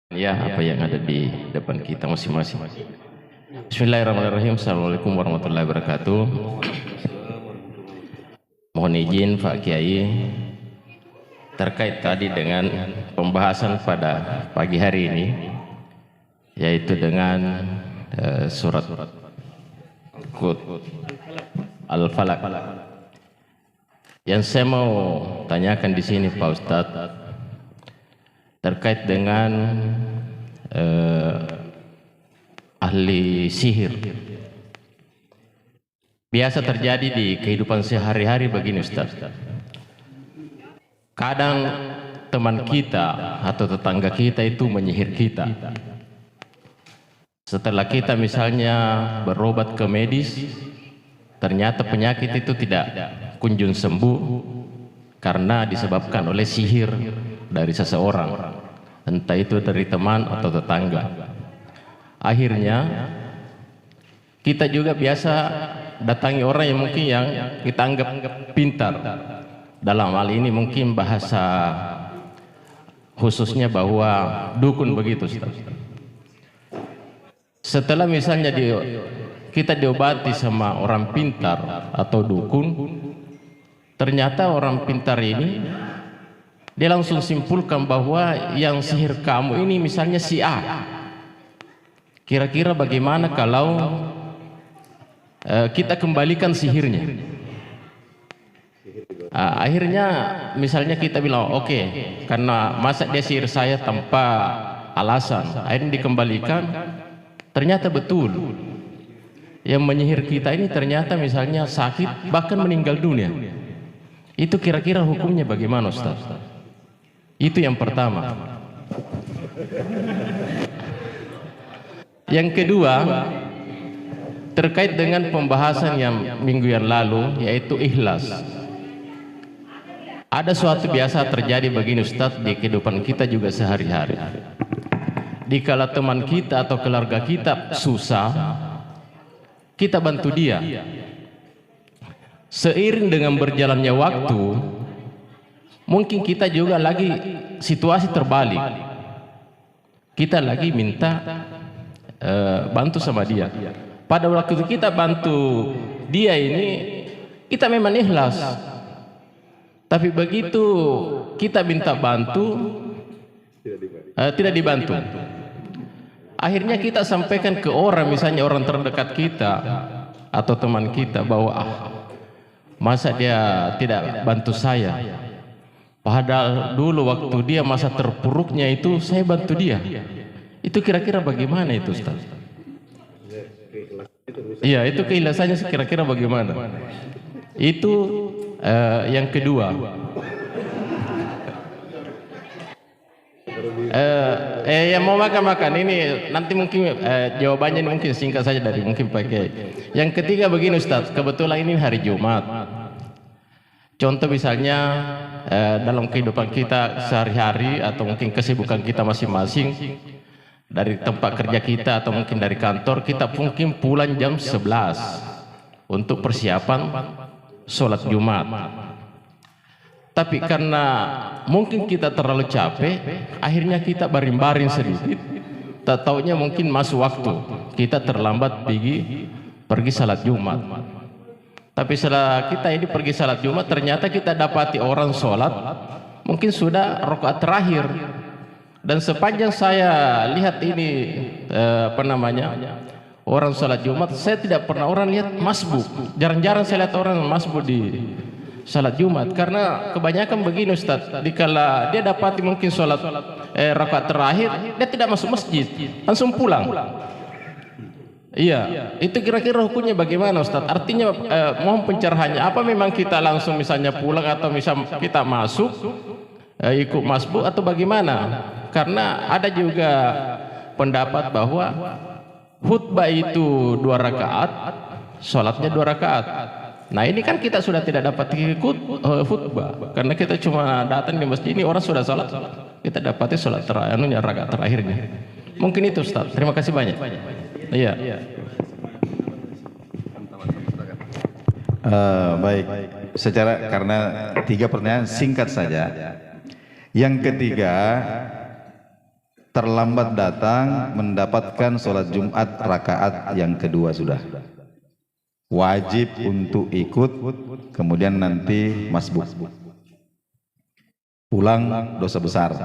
Ya, apa yang ada di depan kita masing-masing. Bismillahirrahmanirrahim. Assalamualaikum warahmatullahi wabarakatuh. Mohon izin Pak Kiai terkait tadi dengan pembahasan pada pagi hari ini, yaitu dengan surat Al-Falaq. Yang saya mau tanyakan di sini Pak Ustadz, terkait dengan ahli sihir. Biasa terjadi di kehidupan sehari-hari begini Ustaz. Kadang teman kita atau tetangga kita itu menyihir kita. Setelah kita misalnya berobat ke medis, ternyata penyakit itu tidak kunjung sembuh karena disebabkan oleh sihir dari seseorang, entah itu dari teman atau tetangga. Akhirnya kita juga biasa datangi orang yang mungkin yang kita anggap pintar. Dalam hal ini mungkin bahasa khususnya bahwa dukun begitu Ustaz. Setelah misalnya kita diobati sama orang pintar atau dukun, ternyata orang pintar ini dia langsung simpulkan bahwa yang sihir kamu ini misalnya si A. Kira-kira bagaimana kalau kita kembalikan sihirnya? Akhirnya misalnya kita bilang oke, karena masa dia sihir saya tanpa alasan, akhirnya dikembalikan. Ternyata betul yang menyihir kita ini ternyata misalnya sakit bahkan meninggal dunia. Itu kira-kira hukumnya bagaimana Ustaz? Itu yang pertama. Yang kedua, terkait dengan pembahasan yang minggu yang lalu, yaitu ikhlas. Ada suatu biasa terjadi begini Ustaz di kehidupan kita juga sehari-hari. Dikala teman kita atau keluarga kita susah, kita bantu dia. Seiring dengan berjalannya waktu, mungkin kita juga lagi situasi terbalik. Kita lagi minta bantu sama dia. Pada waktu itu kita bantu dia ini, kita memang ikhlas. Tapi begitu kita minta bantu, tidak dibantu. Akhirnya kita sampaikan ke orang, misalnya orang terdekat kita atau teman kita, bahwa masa dia tidak bantu saya? Padahal dulu waktu dia masa terpuruknya itu saya bantu dia. Itu kira-kira bagaimana itu Ustaz? Iya, itu keikhlasannya kira-kira bagaimana? Itu yang kedua. Yang mau makan ini nanti mungkin jawabannya ini mungkin singkat saja dari mungkin pakai. Yang ketiga begini Ustaz, kebetulan ini hari Jumat. Contoh misalnya dalam kehidupan kita sehari-hari atau mungkin kesibukan kita masing-masing, dari tempat kerja kita atau mungkin dari kantor, kita mungkin pulang jam 11 untuk persiapan sholat Jumat. Tapi karena mungkin kita terlalu capek, akhirnya kita baring-baring sedikit. Tak taunya mungkin masuk waktu, kita terlambat pergi salat Jumat. Tapi setelah kita ini pergi salat Jumat, ternyata kita dapati orang sholat mungkin sudah rakaat terakhir. Dan sepanjang saya lihat ini orang sholat Jumat, saya tidak pernah orang lihat masbuk. Jarang-jarang saya lihat orang masbuk di salat Jumat, karena kebanyakan begini Ustaz, dikala dia dapati mungkin sholat rakaat terakhir, dia tidak masuk masjid, langsung pulang. Iya, itu kira-kira hukumnya bagaimana Ustaz? Artinya mohon pencerahannya, apa memang kita langsung misalnya pulang atau misal kita masuk ikut masbuk atau bagaimana? Karena ada juga pendapat bahwa khutbah itu 2 rakaat, sholatnya 2 rakaat. Nah ini kan kita sudah tidak dapat ikut khutbah, karena kita cuma datang di masjid ini, orang sudah sholat, kita dapati sholat rakaat terakhirnya. Mungkin itu Ustaz. Terima kasih banyak. Iya. Baik. Karena 3 pertanyaan singkat saja. Yang ketiga, terlambat datang mendapatkan sholat Jumat rakaat yang kedua sudah. Wajib untuk ikut, kemudian nanti masbuk. Pulang dosa besar.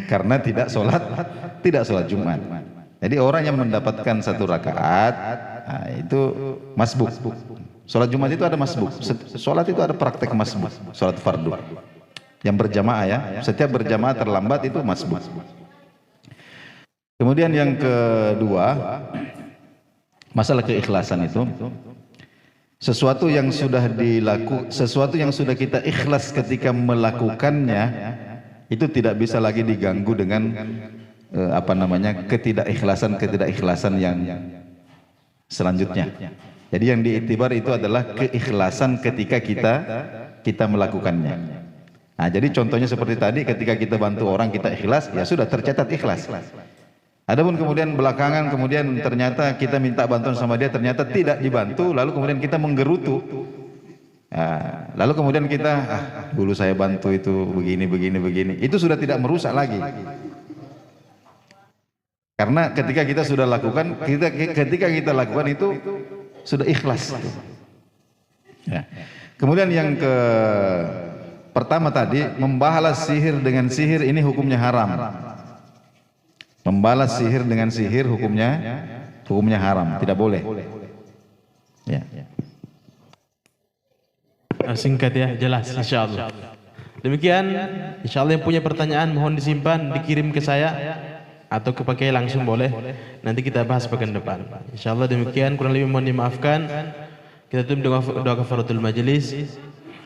Karena tidak sholat Jumat. Jadi orang yang mendapatkan satu rakaat, nah itu masbuk. Sholat Jumat itu ada masbuk. Sholat itu ada praktek masbuk. Sholat fardu. Yang berjamaah ya. Setiap berjamaah terlambat itu masbuk. Kemudian yang kedua, masalah keikhlasan itu. Sesuatu yang sudah kita ikhlas ketika melakukannya, itu tidak bisa lagi diganggu dengan ketidakikhlasan yang selanjutnya. Jadi yang diiktibar itu adalah keikhlasan ketika kita melakukannya. Nah, jadi contohnya seperti tadi, ketika kita bantu orang kita ikhlas, ya sudah tercatat ikhlas. Adapun kemudian belakangan ternyata kita minta bantuan sama dia, ternyata tidak dibantu, lalu kemudian kita menggerutu. Nah, lalu kemudian kita dulu saya bantu itu begini. Itu sudah tidak merusak lagi. Karena ketika kita sudah lakukan, ketika kita lakukan itu sudah ikhlas. Ya. Kemudian yang pertama tadi, membalas sihir dengan sihir ini hukumnya haram. Membalas sihir dengan sihir hukumnya haram, tidak boleh. Ya. Singkat ya, jelas insyaallah. Demikian, insyaallah yang punya pertanyaan mohon disimpan, dikirim ke saya atau ke pakai langsung boleh. Nanti kita bahas pekan depan. Insyaallah demikian, kurang lebih mohon dimaafkan. Kita tutup doa kafaratul majelis.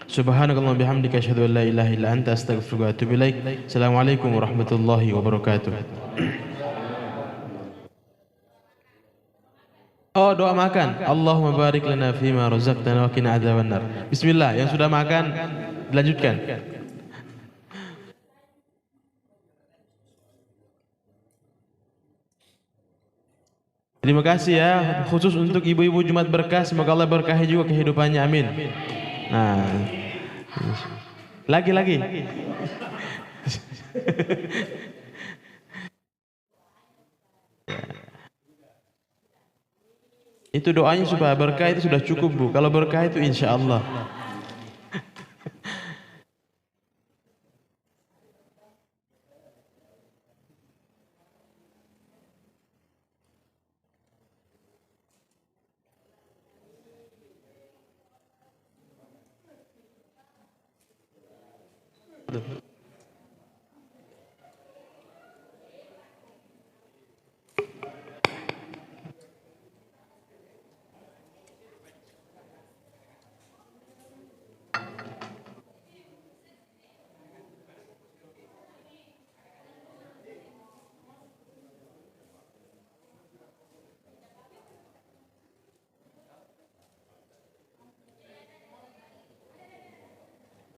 Subhanakallahumma bihamdika asyhadu an la ilaha illa anta astaghfiruka wa atubu ilaik. Assalamualaikum warahmatullahi wabarakatuh. Oh, doa makan. Allahumma barik lana fima razaqtana wa qina adzabannar. Bismillah, yang sudah makan dilanjutkan. Terima kasih ya, khusus untuk ibu-ibu Jumat Berkah, semoga Allah berkahi juga kehidupannya, amin. Nah, lagi. Itu doanya supaya berkah itu sudah cukup Bu. Kalau berkah itu insya Allah. Betul.